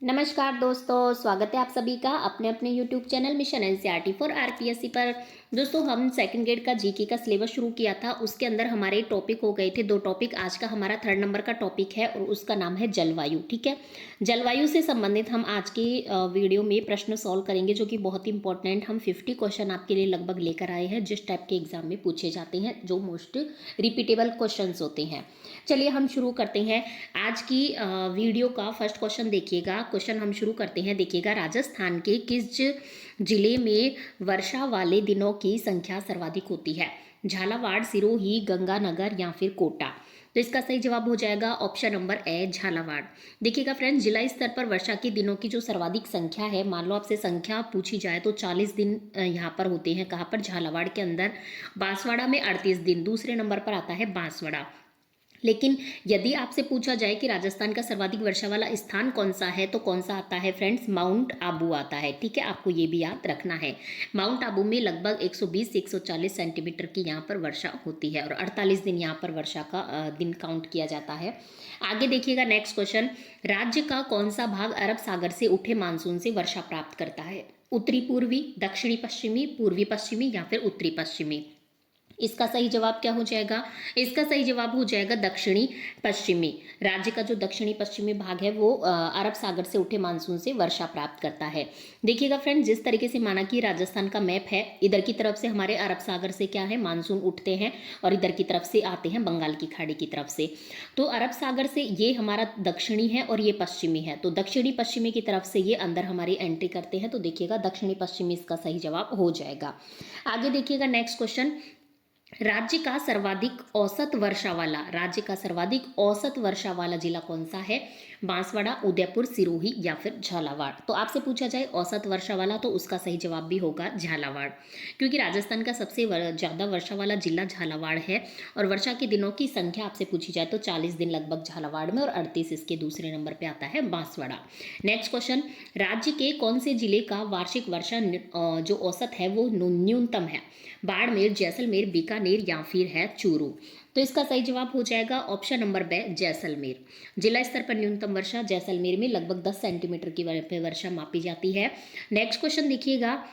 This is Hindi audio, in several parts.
नमस्कार दोस्तों, स्वागत है आप सभी का अपने अपने YouTube channel mission NCERT for RPSC पर। दोस्तों, हम सेकंड ग्रेड का जीके का सिलेबस शुरू किया था। उसके अंदर हमारे टॉपिक हो गए थे 2 टॉपिक। आज का हमारा 3rd नंबर का टॉपिक है और उसका नाम है जलवायु। ठीक है, जलवायु से संबंधित हम आज की वीडियो में प्रश्न सॉल्व करेंगे, जो कि बहुत ही इंपॉर्टेंट। हम 50 क्वेश्चन आपके लिए लगभग लेकर आए हैं, जिस टाइप के एग्जाम में पूछे जाते हैं, जो मोस्ट रिपीटेबल क्वेश्चन होते हैं। चलिए हम शुरू करते हैं आज की वीडियो का। फर्स्ट क्वेश्चन देखिएगा। क्वेश्चन हम शुरू करते हैं। देखिएगा, राजस्थान के किस जिले में वर्षा वाले दिनों की संख्या सर्वाधिक होती है? झालावाड़, सिरोही, गंगानगर या फिर कोटा? तो इसका सही जवाब हो जाएगा ऑप्शन नंबर ए, झालावाड़। देखिएगा फ्रेंड्स, जिला स्तर पर वर्षा के दिनों की जो सर्वाधिक संख्या है, मान लो आपसे संख्या पूछी जाए तो 40 दिन यहाँ पर होते हैं। कहाँ पर? झालावाड़ के अंदर। बांसवाड़ा में 38 दिन दूसरे नंबर पर आता है बांसवाड़ा। लेकिन यदि आपसे पूछा जाए कि राजस्थान का सर्वाधिक वर्षा वाला स्थान कौन सा है, तो कौन सा आता है फ्रेंड्स? माउंट आबू आता है। ठीक है, आपको ये भी याद रखना है। माउंट आबू में लगभग 120 से 140 सेंटीमीटर की यहाँ पर वर्षा होती है और 48 दिन यहाँ पर वर्षा का दिन काउंट किया जाता है। आगे देखिएगा, नेक्स्ट क्वेश्चन। राज्य का कौन सा भाग अरब सागर से उठे मानसून से वर्षा प्राप्त करता है? उत्तरी पूर्वी, दक्षिणी पश्चिमी, पूर्वी पश्चिमी या फिर उत्तरी पश्चिमी? इसका सही जवाब क्या हो जाएगा? इसका सही जवाब हो जाएगा दक्षिणी पश्चिमी। राज्य का जो दक्षिणी पश्चिमी भाग है वो अरब सागर से उठे मानसून से वर्षा प्राप्त करता है। देखिएगा फ्रेंड, जिस तरीके से माना कि राजस्थान का मैप है, इधर की तरफ से हमारे अरब सागर से क्या है, मानसून उठते हैं और इधर की तरफ से आते हैं बंगाल की खाड़ी की तरफ से। तो अरब सागर से ये हमारा दक्षिणी है और ये पश्चिमी है। तो दक्षिणी पश्चिमी की तरफ से ये अंदर हमारी एंट्री करते हैं। तो देखिएगा, दक्षिणी पश्चिमी इसका सही जवाब हो जाएगा। आगे देखिएगा, नेक्स्ट क्वेश्चन। राज्य का सर्वाधिक औसत वर्षा वाला जिला कौन सा है? बांसवाड़ा, उदयपुर, सिरोही या फिर झालावाड़? तो आपसे पूछा जाए औसत वर्षा वाला, तो उसका सही जवाब भी होगा झालावाड़, क्योंकि राजस्थान का सबसे ज़्यादा वर्षा वाला जिला झालावाड़ है। और वर्षा के दिनों की संख्या आपसे पूछी जाए तो 40 दिन लगभग झालावाड़ में और 38 इसके दूसरे नंबर पर आता है बांसवाड़ा। Next question. राज्य के कौन से जिले का वार्षिक वर्षा जो औसत है वो न्यूनतम है? बाड़मेर, जैसलमेर, बीकानेर या फिर है चूरू? तो इसका सही जवाब हो जाएगा ऑप्शन नंबर बे, जैसलमेर। जिला स्तर पर न्यूनतम वर्षा जैसलमेर में लगभग 10 सेंटीमीटर की वर्षा मापी जाती है। नेक्स्ट क्वेश्चन देखिएगा।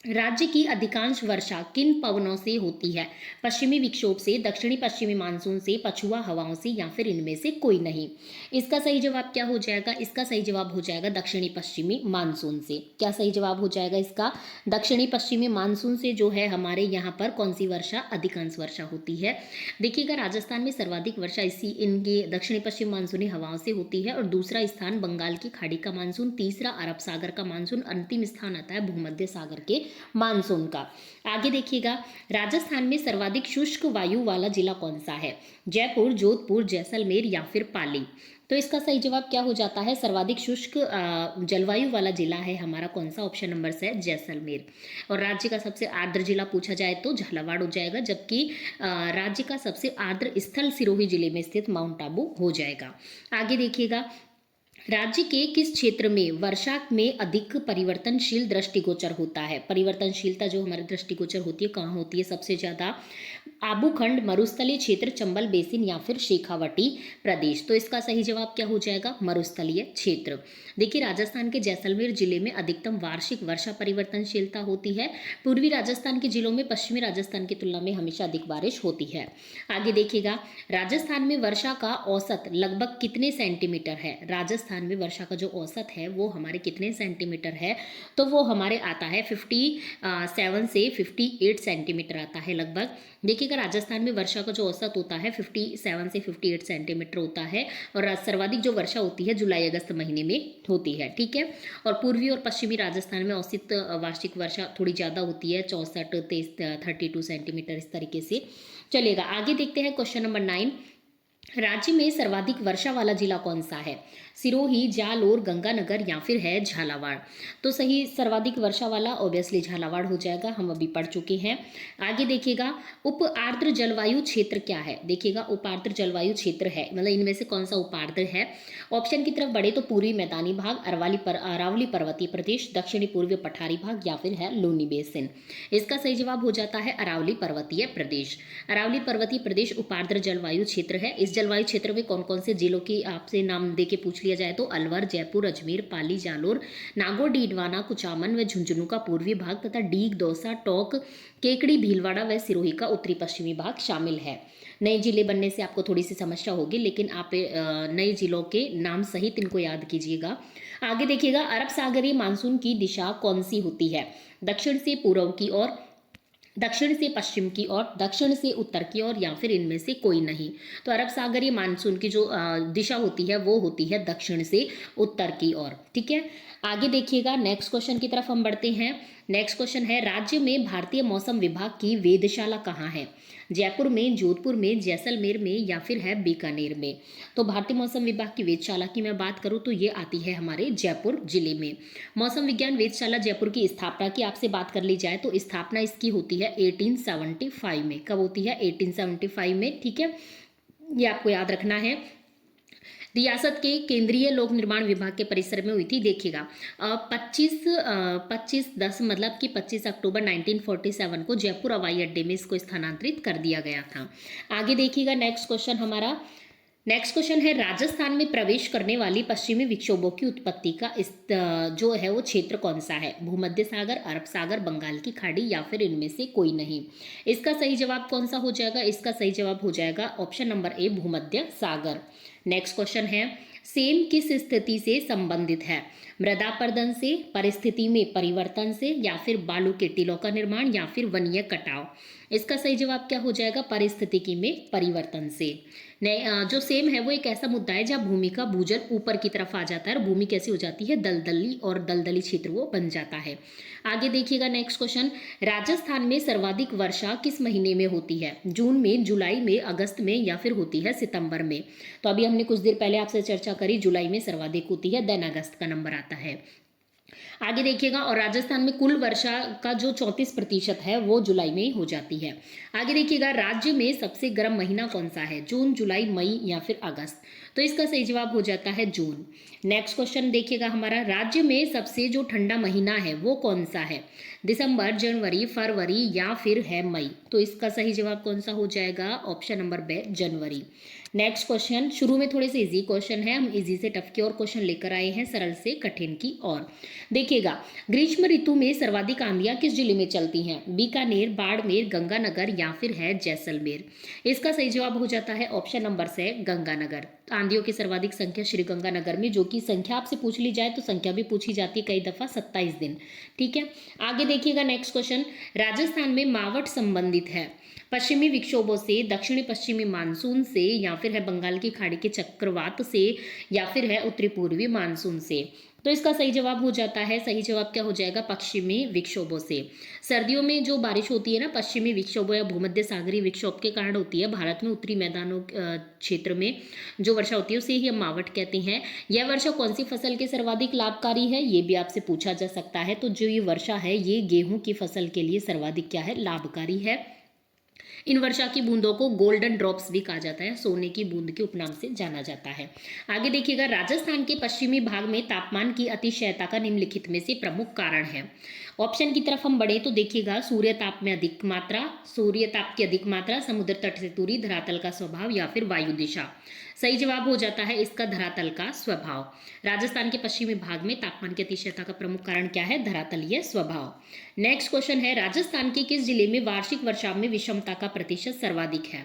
राज्य की अधिकांश वर्षा किन पवनों से होती है? पश्चिमी विक्षोभ से, दक्षिणी पश्चिमी मानसून से, पछुआ हवाओं से या फिर इनमें से कोई नहीं? इसका सही जवाब क्या हो जाएगा? इसका सही जवाब हो जाएगा दक्षिणी पश्चिमी मानसून से। क्या सही जवाब हो जाएगा इसका? दक्षिणी पश्चिमी मानसून से जो है हमारे यहाँ पर कौन सी वर्षा अधिकांश वर्षा होती है? देखिएगा, राजस्थान में सर्वाधिक वर्षा इनके दक्षिणी पश्चिम मानसूनी हवाओं से होती है और दूसरा स्थान बंगाल की खाड़ी का मानसून, तीसरा अरब सागर का मानसून, अंतिम स्थान आता है भूमध्य सागर के मानसून का। आगे देखिएगा, राजस्थान में सर्वाधिक शुष्क वायु वाला जिला कौन सा है? जयपुर, जोधपुर, जैसलमेर या फिर पाली? तो इसका सही जवाब क्या हो जाता है? सर्वाधिक शुष्क जलवायु वाला जिला है हमारा कौन सा? ऑप्शन नंबर से जैसलमेर। और राज्य का सबसे आर्द्र जिला पूछा जाए तो झालावाड़ हो जाएगा, जबकि राज्य का सबसे आर्द्र स्थल सिरोही जिले में स्थित माउंट आबू हो जाएगा। आगे देखिएगा, राज्य के किस क्षेत्र में वर्षा में अधिक परिवर्तनशील दृष्टिगोचर होता है? परिवर्तनशीलता जो हमारी दृष्टिगोचर होती है कहाँ होती है सबसे ज्यादा? आबूखंड, मरुस्थलीय क्षेत्र, चंबल बेसिन या फिर शेखावटी प्रदेश? तो इसका सही जवाब क्या हो जाएगा? मरुस्थलीय क्षेत्र। देखिए, राजस्थान के जैसलमेर जिले में अधिकतम वार्षिक वर्षा परिवर्तनशीलता होती है। पूर्वी राजस्थान के जिलों में पश्चिमी राजस्थान की तुलना में हमेशा अधिक बारिश होती है। आगे देखिएगा, राजस्थान में वर्षा का औसत लगभग कितने सेंटीमीटर है? राजस्थान में वर्षा का जो औसत है वो हमारे कितने सेंटीमीटर है? तो वो हमारे आता है 57 से 58 सेंटीमीटर आता है लगभग। देखिएगा, राजस्थान में वर्षा का जो औसत होता है 57 से 58 सेंटीमीटर होता है और सर्वाधिक जो वर्षा होती है जुलाई अगस्त महीने में होती है। ठीक है, और पूर्वी और पश्चिमी राजस्थान में औसत वार्षिक वर्षा थोड़ी ज़्यादा होती है, 64, 32 सेंटीमीटर इस तरीके से चलेगा। आगे देखते हैं क्वेश्चन नंबर 9। राज्य में सर्वाधिक वर्षा वाला जिला कौन सा है? सिरोही, जालोर, गंगानगर या फिर है झालावाड़? तो सही सर्वाधिक वर्षा वाला ऑब्वियसली झालावाड़ हो जाएगा, हम अभी पढ़ चुके हैं। आगे देखिएगा, उप आर्द्र जलवायु क्षेत्र क्या है? देखिएगा, उप आर्द्र जलवायु क्षेत्र है मतलब इनमें से कौन सा उप आर्द्र है? ऑप्शन की तरफ बढ़े तो पूर्वी मैदानी भाग, अरावली पर्वतीय प्रदेश, दक्षिणी पूर्वी पठारी भाग या फिर है लोनी बेसिन? इसका सही जवाब हो जाता है अरावली पर्वतीय प्रदेश। अरावली पर्वतीय प्रदेश उप आर्द्र जलवायु क्षेत्र है। इस जलवायु क्षेत्र में कौन कौन से जिलों की आपसे नाम दे के पूछ लिया लिया जाए तो अलवर, जयपुर, अजमेर, पाली, जालोर, नागौर, डीडवाना, कुचामन व झुंझुनू का पूर्वी भाग तथा डीग, दौसा, टोंक, केकड़ी, भीलवाड़ा व सिरोही का उत्तरी पश्चिमी भाग शामिल है। नए जिले बनने से आपको थोड़ी सी समस्या होगी, लेकिन आप नए जिलों के नाम सहित इनको याद कीजिएगा। आगे देखिएगा, अरब सागरीय मानसून की दिशा कौन सी होती है? दक्षिण से पूर्व की ओर, दक्षिण से पश्चिम की ओर, दक्षिण से उत्तर की ओर, या फिर इनमें से कोई नहीं। तो अरब सागरीय मानसून की जो दिशा होती है वो होती है दक्षिण से उत्तर की ओर। ठीक है, आगे देखिएगा, नेक्स्ट क्वेश्चन की तरफ हम बढ़ते हैं। नेक्स्ट क्वेश्चन है, राज्य में भारतीय मौसम विभाग की वेधशाला कहाँ है? जयपुर में, जोधपुर में, जैसलमेर में, या फिर है बीकानेर में? तो भारतीय मौसम विभाग की वेधशाला की मैं बात करूं तो ये आती है हमारे जयपुर जिले में। मौसम विज्ञान वेधशाला जयपुर की स्थापना की आपसे बात कर ली जाए तो स्थापना इसकी होती है 1875 में। कब होती है? 1875 में। ठीक है, ये आपको याद रखना है। रियासत के केंद्रीय लोक निर्माण विभाग के परिसर में हुई थी। देखिएगा, 25/10 मतलब कि 25 अक्टूबर 1947 को जयपुर हवाई अड्डे में इसको स्थानांतरित कर दिया गया था। आगे देखिएगा, नेक्स्ट क्वेश्चन हमारा, नेक्स्ट क्वेश्चन है, राजस्थान में प्रवेश करने वाली पश्चिमी विक्षोभों की उत्पत्ति का जो है वो क्षेत्र कौन सा है? भूमध्य सागर, अरब सागर, बंगाल की खाड़ी, या फिर इनमें से कोई नहीं? इसका सही जवाब कौन सा हो जाएगा? इसका सही जवाब हो जाएगा ऑप्शन नंबर ए, भूमध्य सागर। नेक्स्ट क्वेश्चन है, सेम किस स्थिति से संबंधित है? मृदा अपरदन से, परिस्थिति में परिवर्तन से, या फिर बालू के टीलों का निर्माण, या फिर वनीय कटाव? इसका सही जवाब क्या हो जाएगा? परिस्थितिकी में परिवर्तन से। जो सेम है वो एक ऐसा मुद्दा है जहाँ भूमि का भूजल ऊपर की तरफ आ जाता है और भूमि कैसी हो जाती है? दलदली, और दलदली क्षेत्र वो बन जाता है। आगे देखिएगा, नेक्स्ट क्वेश्चन, राजस्थान में सर्वाधिक वर्षा किस महीने में होती है? जून में, जुलाई में, अगस्त में, या फिर होती है सितंबर में? तो अभी हमने कुछ देर पहले आपसे चर्चा करी, जुलाई में सर्वाधिक होती है, देन अगस्त का नंबर आता है। आगे देखिएगा, और राजस्थान में कुल वर्षा का जो 34% है वो जुलाई में हो जाती है। आगे देखिएगा, राज्य में सबसे गर्म महीना कौन सा है? जून, जुलाई, मई, या फिर अगस्त? तो इसका सही जवाब हो जाता है जून। नेक्स्ट क्वेश्चन देखिएगा हमारा, राज्य में सबसे जो ठंडा महीना है वो कौन सा है? दिसंबर, जनवरी, फरवरी, या फिर है मई? तो इसका सही जवाब कौन सा हो जाएगा? ऑप्शन नंबर बी, जनवरी। नेक्स्ट क्वेश्चन, शुरू में थोड़े से इजी क्वेश्चन है, हम इजी से टफ की ओर क्वेश्चन लेकर आए हैं, सरल से कठिन की ओर। देखिएगा, ग्रीष्म ऋतु में सर्वाधिक आंधियां किस जिले में चलती हैं? बीकानेर, बाड़मेर, गंगानगर, या फिर है जैसलमेर? इसका सही जवाब हो जाता है ऑप्शन नंबर से, गंगानगर। आंधियों की सर्वाधिक संख्या श्री गंगानगर में, जो कि संख्या आपसे पूछ ली जाए तो संख्या भी पूछी जाती है कई दफा, 27 दिन। ठीक है, आगे देखिएगा, नेक्स्ट क्वेश्चन, राजस्थान में मावठ संबंधित है पश्चिमी विक्षोभों से, दक्षिणी पश्चिमी मानसून से, या फिर है बंगाल की खाड़ी के चक्रवात से, या फिर है उत्तरी पूर्वी मानसून से? तो इसका सही जवाब हो जाता है, सही जवाब क्या हो जाएगा? पश्चिमी विक्षोभों से। सर्दियों में जो बारिश होती है ना, पश्चिमी विक्षोभों या भूमध्य सागरीय विक्षोभ के कारण होती है। भारत में उत्तरी मैदानों क्षेत्र में जो वर्षा होती है उसे ही हम मावठ कहते हैं। यह वर्षा कौन सी फसल के सर्वाधिक लाभकारी है? ये भी आपसे पूछा जा सकता है। तो जो ये वर्षा है ये गेहूं की फसल के लिए सर्वाधिक क्या है? लाभकारी है। इन वर्षा की बूंदों को गोल्डन ड्रॉप्स भी कहा जाता है, सोने की बूंद के उपनाम से जाना जाता है। आगे देखिएगा, राजस्थान के पश्चिमी भाग में तापमान की अतिशयता का निम्नलिखित में से प्रमुख कारण है। ऑप्शन की तरफ हम बढ़े तो देखिएगा, सूर्य ताप में अधिक मात्रा, सूर्य ताप की अधिक मात्रा, समुद्र तट से दूरी, धरातल का स्वभाव, या फिर वायु दिशा? सही जवाब हो जाता है इसका धरातल का स्वभाव। राजस्थान के पश्चिमी भाग में तापमान की अतिशयता का प्रमुख कारण क्या है? धरातलीय स्वभाव। नेक्स्ट क्वेश्चन है, राजस्थान के किस जिले में वार्षिक वर्षा में विषमता का प्रतिशत सर्वाधिक है?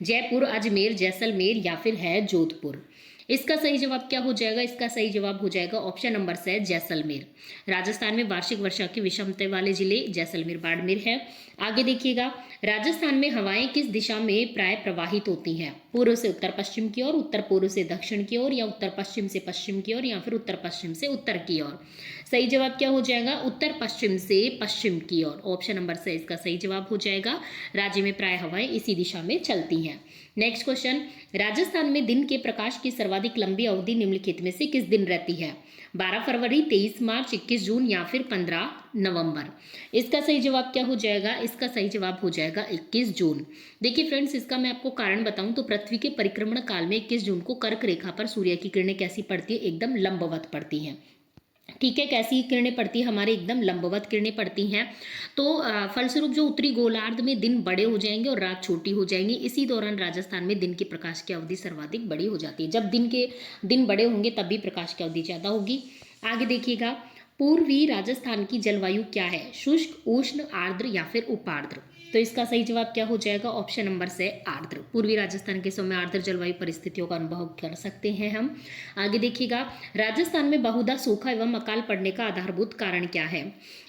जयपुर, अजमेर, जैसलमेर, या फिर है जोधपुर? इसका सही जवाब क्या हो जाएगा? इसका सही जवाब हो जाएगा ऑप्शन नंबर से, जैसलमेर। राजस्थान में वार्षिक वर्षा की विषमता वाले जिले जैसलमेर, बाड़मेर है। आगे देखिएगा, राजस्थान में हवाएं किस दिशा में प्राय प्रवाहित होती हैं? पूर्व से उत्तर पश्चिम की ओर, उत्तर पूर्व से दक्षिण की ओर, या उत्तर पश्चिम से पश्चिम की ओर, या फिर उत्तर पश्चिम से उत्तर की ओर? सही जवाब क्या हो जाएगा? उत्तर पश्चिम से पश्चिम की ओर। ऑप्शन नंबर से इसका सही जवाब हो जाएगा। राज्य में प्राय हवाएं इसी दिशा में चलती हैं। नेक्स्ट क्वेश्चन, राजस्थान में दिन के प्रकाश की सर्वाधिक लंबी अवधि निम्नलिखित में से किस दिन रहती है? 12 फरवरी, 23 मार्च, 21 जून, या फिर 15 नवंबर? इसका सही जवाब क्या हो जाएगा? इसका सही जवाब हो जाएगा 21 जून। देखिए फ्रेंड्स, इसका मैं आपको कारण बताऊं तो पृथ्वी के परिक्रमण काल में 21 जून को कर्क रेखा पर सूर्य की किरणें कैसी पड़ती है? एकदम लंबवत पड़ती हैं। ठीक है, कैसी किरणें पड़ती हैं हमारे, एकदम लंबवत किरणें पड़ती हैं। तो फलस्वरूप जो उत्तरी गोलार्ध में दिन बड़े हो जाएंगे और रात छोटी हो जाएंगी। इसी दौरान राजस्थान में दिन की प्रकाश की अवधि सर्वाधिक बड़ी हो जाती है। जब दिन बड़े होंगे तभी प्रकाश की अवधि ज़्यादा होगी। आगे देखिएगा, पूर्वी राजस्थान की जलवायु क्या है? शुष्क, उष्ण, आर्द्र या फिर उपार्द्र? तो इसका सही जवाब क्या हो जाएगा? ऑप्शन नंबर से आर्द्र। पूर्वी राजस्थान के समय आर्द्र जलवायु परिस्थितियों का अनुभव कर सकते हैं हम। आगे देखिएगा, राजस्थान में बहुधा सूखा एवं अकाल पड़ने का आधारभूत कारण क्या है?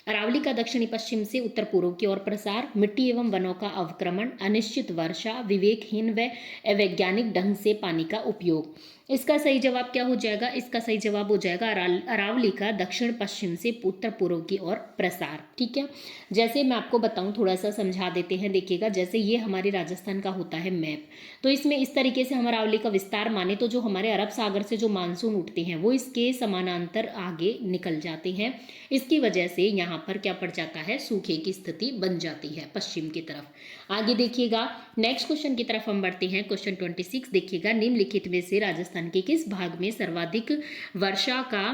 अरावली का दक्षिणी पश्चिम से उत्तर पूर्व की ओर प्रसार, मिट्टी एवं वनों का अवक्रमण, अनिश्चित वर्षा, विवेकहीन व अवैज्ञानिक ढंग से पानी का उपयोग। इसका सही जवाब क्या हो जाएगा? इसका सही जवाब हो जाएगा अरावली का दक्षिण पश्चिम से उत्तर पूर्व की ओर प्रसार। ठीक है, जैसे मैं आपको बताऊं, थोड़ा सा समझा देते हैं। देखिएगा, जैसे ये हमारे राजस्थान का होता है मैप, तो इसमें इस तरीके से हम अरावली का विस्तार माने तो जो हमारे अरब सागर से जो मानसून उठते हैं वो इसके समानांतर आगे निकल जाते हैं। इसकी वजह से यहाँ पर क्या पड़ जाता है? सूखे की स्थिति बन जाती है पश्चिम की तरफ। आगे देखिएगा, नेक्स्ट क्वेश्चन की तरफ हम बढ़ते हैं। क्वेश्चन 26 देखिएगा, निम्नलिखित में से राजस्थान के किस भाग में सर्वाधिक वर्षा का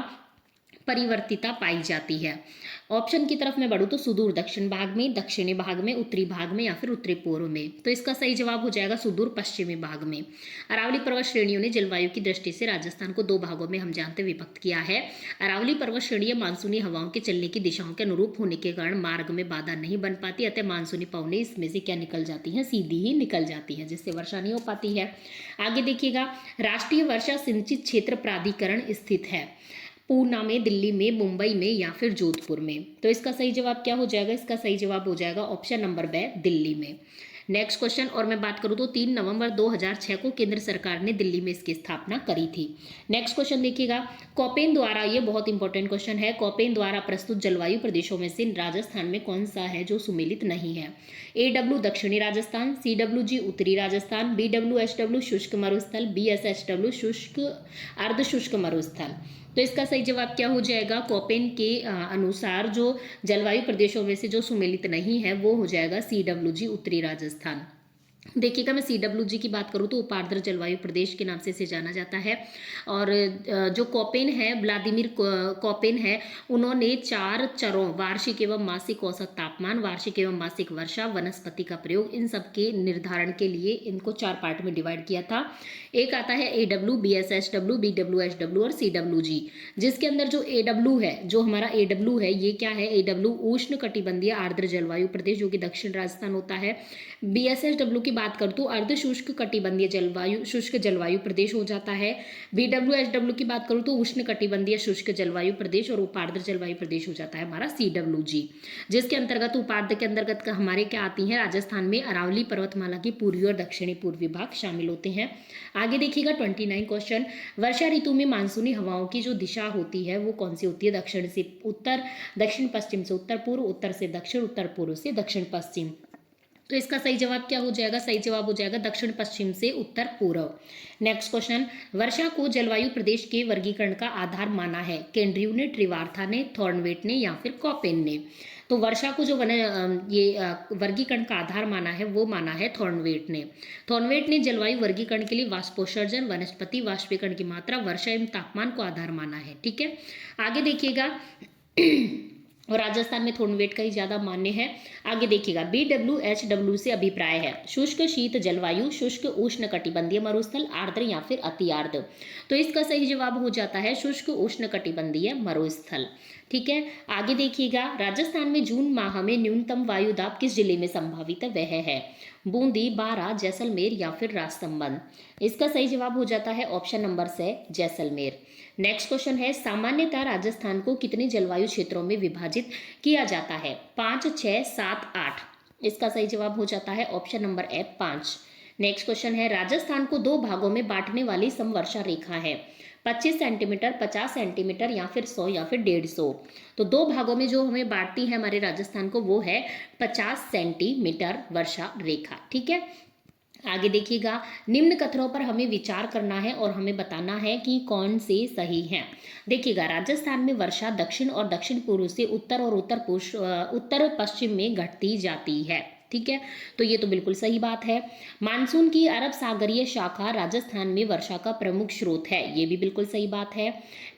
परिवर्तिता पाई जाती है? ऑप्शन की तरफ मैं बढ़ूँ तो सुदूर दक्षिण भाग में, दक्षिणी भाग में, उत्तरी भाग में या फिर उत्तरी पूर्व में। तो इसका सही जवाब हो जाएगा सुदूर पश्चिमी भाग में। अरावली पर्वत श्रेणियों ने जलवायु की दृष्टि से राजस्थान को दो भागों में हम जानते विभक्त किया है। अरावली पर्वत श्रेणी मानसूनी हवाओं के चलने की दिशाओं के अनुरूप होने के कारण मार्ग में बाधा नहीं बन पाती, अतः मानसूनी पवनें इसमें से क्या निकल जाती हैं? सीधी ही निकल जाती है, जिससे वर्षा नहीं हो पाती है। आगे देखिएगा, राष्ट्रीय वर्षा सिंचित क्षेत्र प्राधिकरण स्थित है पूना में, दिल्ली में, मुंबई में या फिर जोधपुर में? तो इसका सही जवाब क्या हो जाएगा? इसका सही जवाब हो जाएगा ऑप्शन नंबर बी, दिल्ली में। नेक्स्ट क्वेश्चन, और मैं बात करूँ तो 3 नवंबर 2006 को केंद्र सरकार ने दिल्ली में इसकी स्थापना करी थी। नेक्स्ट क्वेश्चन देखिएगा, कॉपेन द्वारा, ये बहुत इंपॉर्टेंट क्वेश्चन है, कॉपेन द्वारा प्रस्तुत जलवायु प्रदेशों में से राजस्थान में कौन सा है जो सुमेलित नहीं है? AW दक्षिणी राजस्थान, CWG उत्तरी राजस्थान, BWHW शुष्क मरुस्थल, BSHW शुष्क अर्ध शुष्क मरुस्थल? तो इसका सही जवाब क्या हो जाएगा? कॉपेन के अनुसार जो जलवायु प्रदेशों में से जो सुमेलित नहीं है वो हो जाएगा CWG उत्तरी राजस्थान। देखिएगा, मैं CWG की बात करूँ तो उपार्द्र जलवायु प्रदेश के नाम से इसे जाना जाता है। और जो कॉपेन है, व्लादिमीर कॉपेन है, उन्होंने 4 चरों, वार्षिक एवं मासिक औसत तापमान, वार्षिक एवं मासिक वर्षा, वनस्पति का प्रयोग, इन सब के निर्धारण के लिए इनको 4 पार्ट में डिवाइड किया था। एक आता है AW, BSHW, BWHW और CWG, जिसके अंदर जो AW है, जो हमारा AW है, ये क्या है? AW उष्ण कटिबंधीय आर्द्र जलवायु प्रदेश, जो कि दक्षिण राजस्थान होता है। BSHW की बात करूँ तो अर्ध शुष्क कटिबंधीय जलवायु, शुष्क जलवायु प्रदेश हो जाता है। BWHW की बात करूँ तो उष्ण कटिबंधीय शुष्क जलवायु प्रदेश, और उपार्द्र जलवायु प्रदेश हो जाता है हमारा CWG, जिसके अंतर्गत उपार्द्र के अंतर्गत हमारे क्या आती हैं? राजस्थान में अरावली पर्वतमाला की पूर्वी और दक्षिणी पूर्वी भाग शामिल होते हैं। आगे देखिएगा 29 क्वेश्चन, वर्षा ऋतु में मानसूनी हवाओं की जो दिशा होती है वो कौन सी होती है? दक्षिण से उत्तर, दक्षिण पश्चिम से उत्तर पूर्व, उत्तर से दक्षिण, उत्तर पूर्व से दक्षिण पश्चिम। तो इसका सही जवाब क्या हो जाएगा? सही जवाब हो जाएगा दक्षिण पश्चिम से उत्तर पूर्व। नेक्स्ट क्वेश्चन, वर्षा को जलवायु प्रदेश के वर्गीकरण का आधार माना है? केंड्रियू ने, ट्रिवार्था ने, थॉर्नवेट ने या फिर कॉपेन ने? तो वर्षा को जो वर्गीकरण का आधार माना है वो माना है थॉर्नवेट ने। थॉर्नवेट ने जलवायु वर्गीकरण के लिए वाष्पोत्सर्जन, वनस्पति वाष्पीकरण की मात्रा, वर्षा एवं तापमान को आधार माना है। ठीक है, आगे देखिएगा और राजस्थान में थॉर्नवेट का ही ज़्यादा मान्य है। आगे देखिएगा, BWHW से अभिप्राय है? शुष्क शीत जलवायु, शुष्क उष्ण कटिबंधीय मरुस्थल, आर्द्र या फिर अति आर्द्र? तो इसका सही जवाब हो जाता है शुष्क उष्ण कटिबंधीय मरुस्थल। ठीक है, आगे देखिएगा, राजस्थान में जून माह में न्यूनतम वायु दाब किस जिले में संभावित है? वह है बूंदी, बारां, जैसलमेर या फिर राजसमंद? इसका सही जवाब हो जाता है ऑप्शन नंबर से जैसलमेर। नेक्स्ट क्वेश्चन है, सामान्यतः राजस्थान को कितने जलवायु क्षेत्रों में विभाजित किया जाता है? 5, 6, 7, 8? इसका सही जवाब हो जाता है option number A, 5। Next question है, राजस्थान को 2 भागों में बांटने वाली समवर्षा रेखा है? 25 सेंटीमीटर, 50 सेंटीमीटर या फिर 100 या फिर 150? तो 2 भागों में जो हमें बांटती है हमारे राजस्थान को वो है 50 सेंटीमीटर वर्षा रेखा। ठीक है, आगे देखिएगा, निम्न कथनों पर हमें विचार करना है और हमें बताना है कि कौन से सही हैं। देखिएगा, राजस्थान में वर्षा दक्षिण और दक्षिण पूर्व से उत्तर और उत्तर पश्चिम में घटती जाती है। ठीक है, तो ये तो बिल्कुल सही बात है। मानसून की अरब सागरीय शाखा राजस्थान में वर्षा का प्रमुख स्रोत है, ये भी बिल्कुल सही बात है।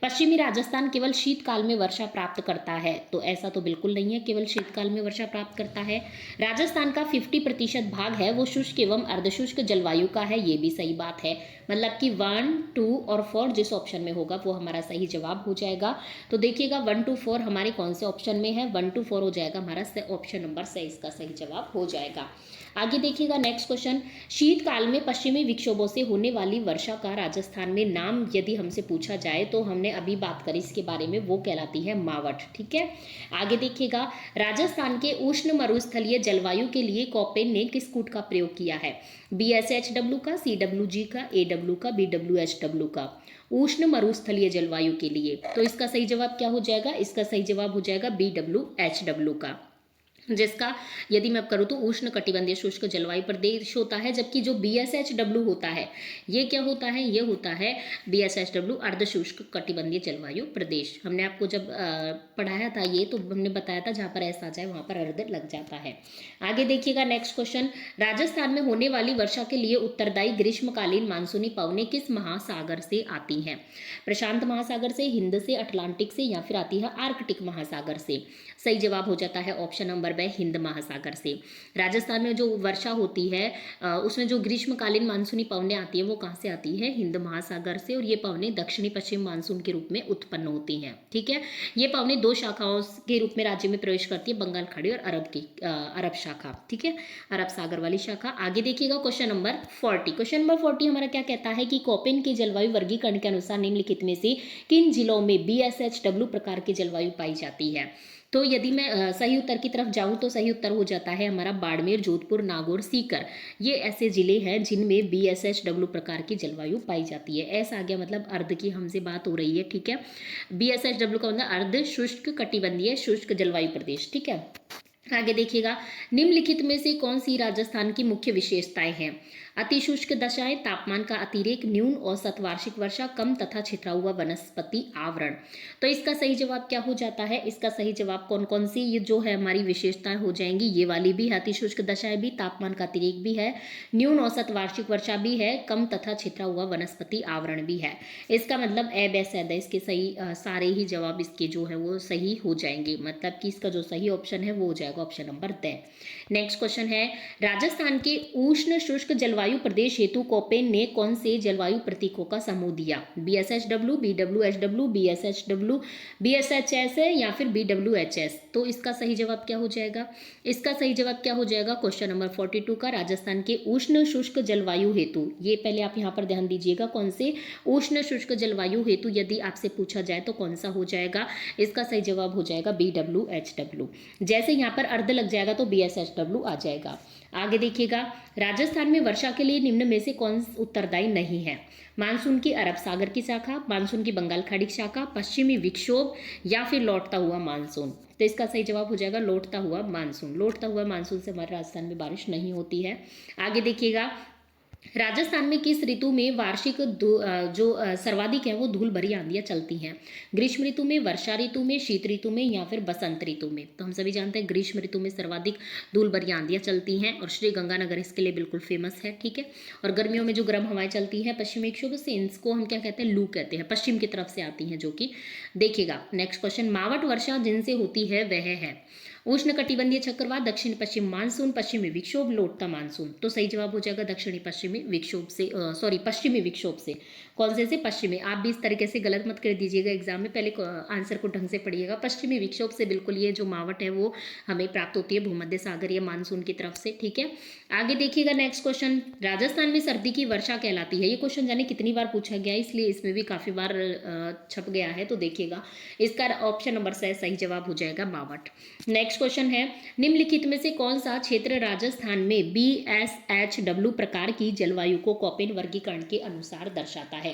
पश्चिमी राजस्थान केवल शीतकाल में वर्षा प्राप्त करता है, तो ऐसा तो बिल्कुल नहीं है, केवल शीतकाल में वर्षा प्राप्त करता है। राजस्थान का 50% भाग है वो शुष्क एवं अर्धशुष्क जलवायु का है, ये भी सही बात है। मतलब कि 1, 2 और 4 जिस ऑप्शन में होगा वो हमारा सही जवाब हो जाएगा। तो देखिएगा 1 to 4 हमारे कौन से ऑप्शन में है, 1 to 4 हो जाएगा हमारा ऑप्शन नंबर से इसका सही जवाब हो जाएगा। आगे देखिएगा नेक्स्ट क्वेश्चन, शीतकाल में पश्चिमी विक्षोभों से होने वाली वर्षा का राजस्थान में नाम यदि हमसे पूछा जाए तो हमने अभी बात करी इसके बारे में, वो कहलाती है मावठ। ठीक है, आगे देखिएगा राजस्थान के उष्ण मरुस्थलीय जलवायु के लिए कॉपेन ने किस कूट का प्रयोग किया है, BSHW का, CWG का, AW का, BWHW का, उष्ण मरुस्थलीय जलवायु के लिए। तो इसका सही जवाब क्या हो जाएगा, इसका सही जवाब हो जाएगा BWHW का, जिसका यदि मैं करूँ तो उष्ण कटिबंधीय शुष्क जलवायु प्रदेश होता है, जबकि जो BSHW होता है ये क्या होता है, ये होता है BSHW अर्धशुष्क कटिबंधीय जलवायु प्रदेश। हमने आपको जब पढ़ाया था ये, तो हमने बताया था जहाँ पर ऐसा आ जाए वहाँ पर अर्ध लग जाता है। आगे देखिएगा नेक्स्ट क्वेश्चन, राजस्थान में होने वाली वर्षा के लिए उत्तरदायी ग्रीष्मकालीन मानसूनी पवनें किस महासागर से आती हैं, प्रशांत महासागर से, हिंद से, अटलांटिक से, या फिर आती है आर्कटिक महासागर से। सही जवाब हो जाता है ऑप्शन नंबर बी, हिंद महासागर से। राजस्थान में जो वर्षा होती है उसमें जो ग्रीष्मकालीन मानसूनी पवनें आती हैं वो कहाँ से आती है, हिंद महासागर से, और ये पवनें दक्षिणी पश्चिम मानसून के रूप में उत्पन्न होती हैं। ठीक है, ये पवनें दो शाखाओं के रूप में राज्य में प्रवेश करती है, बंगाल खाड़ी और अरब शाखा। ठीक है, अरब सागर वाली शाखा। आगे देखिएगा क्वेश्चन नंबर 40। क्वेश्चन नंबर 40 हमारा क्या कहता है कि कोपेन के जलवायु वर्गीकरण के अनुसार निम्नलिखित में से किन जिलों में BSHW प्रकार की जलवायु पाई जाती है। तो यदि मैं सही उत्तर की तरफ जाऊं तो सही उत्तर हो जाता है हमारा बाड़मेर, जोधपुर, नागौर, सीकर। ये ऐसे जिले हैं जिनमें BSHW प्रकार की जलवायु पाई जाती है। ऐसा आ गया मतलब अर्ध की हमसे बात हो रही है। ठीक है, BSHW का मतलब अर्ध शुष्क कटिबंधीय शुष्क जलवायु प्रदेश। ठीक है, आगे देखिएगा निम्नलिखित में से कौन सी राजस्थान की मुख्य विशेषताएं हैं, अतिशुष्क दशाएं, तापमान का अतिरेक, न्यून औसत वार्षिक वर्षा, कम तथा छितरा हुआ वनस्पति आवरण। तो इसका सही जवाब क्या हो जाता है, इसका सही जवाब कौन कौन सी ये जो है हमारी विशेषताएं हो जाएंगी, ये वाली भी है, अतिशुष्क दशाएं भी, तापमान का अतिरेक भी है, न्यून औसत वार्षिक वर्षा भी है, कम तथा छितरा हुआ वनस्पति आवरण भी है। इसका मतलब ए बे सैद है, इसके सही सारे ही जवाब इसके जो है वो सही हो जाएंगे। मतलब कि इसका जो सही ऑप्शन है वो हो जाएगा option number the. Next question है, राजस्थान के उष्ण शुष्क जलवायु प्रदेश हेतु कोपेन ने कौन से जलवायु प्रतीकों का समूह दिया, BSHW, BWHW, BSHW, BSHS है या फिर BWHS। तो इसका सही जवाब क्या हो जाएगा, इसका सही जवाब क्या हो जाएगा क्वेश्चन नंबर 42 का, राजस्थान के उष्ण शुष्क जलवायु हेतु। ये पहले आप यहाँ पर ध्यान दीजिएगा, कौन से उष्ण शुष्क जलवायु हेतु यदि आपसे पूछा जाए तो कौन सा हो जाएगा, इसका सही जवाब हो जाएगा BWHW। जैसे यहाँ पर अर्ध लग जाएगा तो BSHW आ जाएगा। आगे देखिएगा, राजस्थान में वर्षा के लिए निम्न में से कौन उत्तरदायी नहीं है, मानसून की अरब सागर की शाखा, मानसून की बंगाल खाड़ी की शाखा, पश्चिमी विक्षोभ, या फिर लौटता हुआ मानसून। तो इसका सही जवाब हो जाएगा लौटता हुआ मानसून। लौटता हुआ मानसून से हमारे राजस्थान में बारिश नहीं होती है। आगे देखिएगा, राजस्थान में किस ऋतु में वार्षिक जो सर्वाधिक है वो धूल भरी आंधियां चलती हैं, ग्रीष्म ऋतु में, वर्षा ऋतु में, शीत ऋतु में, या फिर बसंत ऋतु में। तो हम सभी जानते हैं ग्रीष्म ऋतु में सर्वाधिक धूल भरी आंधियां चलती हैं और श्री गंगानगर इसके लिए बिल्कुल फेमस है। ठीक है, और गर्मियों में जो गर्म हवाएं चलती हैं पश्चिमी विक्षोभ से, इनको हम क्या कहते हैं, लू कहते हैं, पश्चिम की तरफ से आती हैं जो कि। देखिएगा नेक्स्ट क्वेश्चन, मावट वर्षा जिनसे होती है वह है उष्ण कटिबंधीय चक्रवात, दक्षिण पश्चिम मानसून, पश्चिमी विक्षोभ, लौटता मानसून। तो सही जवाब हो जाएगा दक्षिणी पश्चिमी विक्षोभ से, पश्चिमी विक्षोभ से। कौन से पश्चिमी, आप भी इस तरीके से गलत मत कर दीजिएगा एग्जाम में, पहले आंसर को ढंग से पढ़िएगा। पश्चिमी विक्षोभ से बिल्कुल ये जो मावट है वो हमें प्राप्त होती है भूमध्य सागरीय मानसून की तरफ से। ठीक है, आगे देखिएगा नेक्स्ट क्वेश्चन, राजस्थान में सर्दी की वर्षा कहलाती है। ये क्वेश्चन जाने कितनी बार पूछा गया है, इसलिए इसमें भी काफी बार छप गया है। तो देखिएगा इसका ऑप्शन नंबर से सही जवाब हो जाएगा मावट। नेक्स्ट क्वेश्चन है, निम्नलिखित में से कौन सा क्षेत्र राजस्थान में BSHW प्रकार की जलवायु को कोपेन वर्गीकरण के अनुसार दर्शाता है,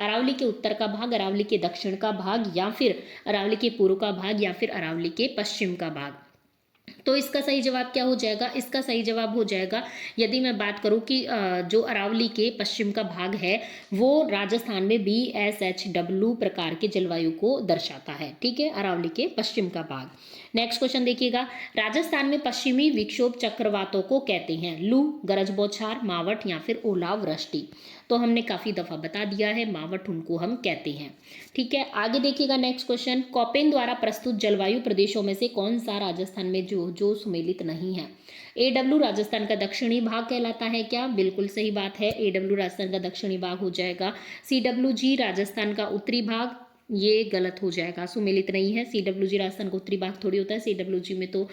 अरावली के उत्तर का भाग, अरावली के दक्षिण का भाग, या फिर अरावली के पूर्व का भाग, या फिर अरावली के पश्चिम का भाग। तो इसका सही जवाब क्या हो जाएगा? इसका सही जवाब हो जाएगा, यदि मैं बात करूँ कि जो अरावली के पश्चिम का भाग है, वो राजस्थान में BSHW प्रकार के जलवायु को दर्शाता है। ठीक है, अरावली के पश्चिम का भाग। नेक्स्ट क्वेश्चन देखिएगा, राजस्थान में पश्चिमी विक्षोभ चक्रवातों को कहते हैं लू, गरज बौछार, मावठ या फिर ओलावृष्टि। तो हमने काफ़ी दफ़ा बता दिया है, मावठ उनको हम कहते हैं। ठीक है, आगे देखिएगा नेक्स्ट क्वेश्चन, कॉपेन द्वारा प्रस्तुत जलवायु प्रदेशों में से कौन सा राजस्थान में जो जो सुमेलित नहीं है? AW राजस्थान का दक्षिणी भाग कहलाता है क्या? बिल्कुल सही बात है, AW राजस्थान का दक्षिणी भाग हो जाएगा। CWG राजस्थान का उत्तरी भाग, ये गलत हो जाएगा, सुमेलित नहीं है। CWG राजस्थान का उत्तरी भाग थोड़ी होता है, CWG में तो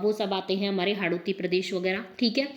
वो सब आते हैं हमारे हाड़ौती प्रदेश वगैरह। ठीक है,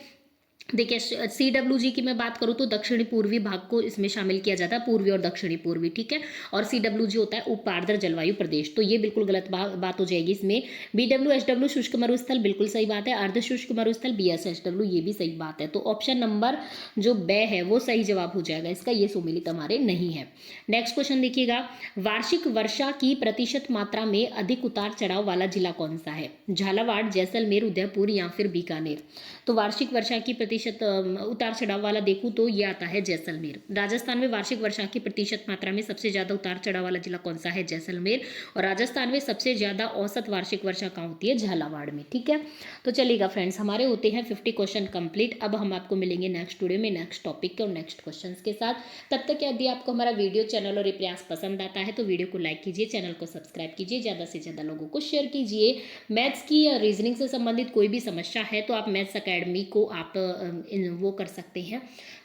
देखिए CWG की मैं बात करूँ तो दक्षिणी पूर्वी भाग को इसमें शामिल किया जाता है, पूर्वी और दक्षिणी पूर्वी। ठीक है, और CWG होता है उपार्द्र जलवायु प्रदेश, तो ये बिल्कुल गलत बात हो जाएगी इसमें। BWHW शुष्क मरुस्थल, बिल्कुल सही बात है। अर्ध शुष्क मरुस्थल BSHW, ये भी सही बात है। तो ऑप्शन नंबर जो ब है वो सही जवाब हो जाएगा इसका, ये सुमेलित हमारे नहीं है। नेक्स्ट क्वेश्चन देखिएगा, वार्षिक वर्षा की प्रतिशत मात्रा में अधिक उतार चढ़ाव वाला जिला कौन सा है? झालावाड़, जैसलमेर, उदयपुर या फिर बीकानेर। तो वार्षिक वर्षा की प्रतिशत उतार चढ़ाव वाला देखूं तो ये आता है जैसलमेर। राजस्थान में वार्षिक वर्षा की प्रतिशत मात्रा में सबसे ज्यादा उतार चढ़ाव वाला जिला कौन सा है? जैसलमेर। और राजस्थान में सबसे ज्यादा औसत वार्षिक वर्षा कहाँ होती है? झालावाड़ में। ठीक है, तो चलिएगा फ्रेंड्स, हमारे होते हैं 50 क्वेश्चन कंप्लीट। अब हम आपको मिलेंगे नेक्स्ट वीडियो में नेक्स्ट टॉपिक के और नेक्स्ट क्वेश्चन के साथ। तब तक यदि आपको हमारा वीडियो, चैनल और ये प्रयास पसंद आता है तो वीडियो को लाइक कीजिए, चैनल को सब्सक्राइब कीजिए, ज़्यादा से ज़्यादा लोगों को शेयर कीजिए। मैथ्स की या रीजनिंग से संबंधित कोई भी समस्या है तो आप मैथ्स अकेडमी को आप वो कर सकते हैं,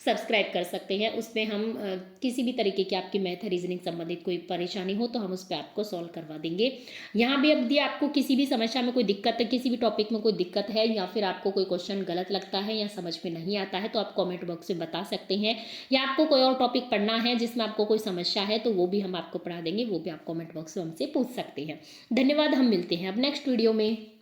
सब्सक्राइब कर सकते हैं। उसमें हम किसी भी तरीके की आपकी मैथ रीजनिंग संबंधित कोई परेशानी हो तो हम उस पर आपको सॉल्व करवा देंगे। यहाँ भी यदि आपको किसी भी समस्या में कोई दिक्कत है, किसी भी टॉपिक में कोई दिक्कत है, या फिर आपको कोई क्वेश्चन गलत लगता है या समझ में नहीं आता है तो आप कमेंट बॉक्स में बता सकते हैं, या आपको कोई और टॉपिक पढ़ना है जिसमें आपको कोई समस्या है तो वो भी हम आपको पढ़ा देंगे, वो भी आप कमेंट बॉक्स में हमसे पूछ सकते हैं। धन्यवाद, हम मिलते हैं अब नेक्स्ट वीडियो में।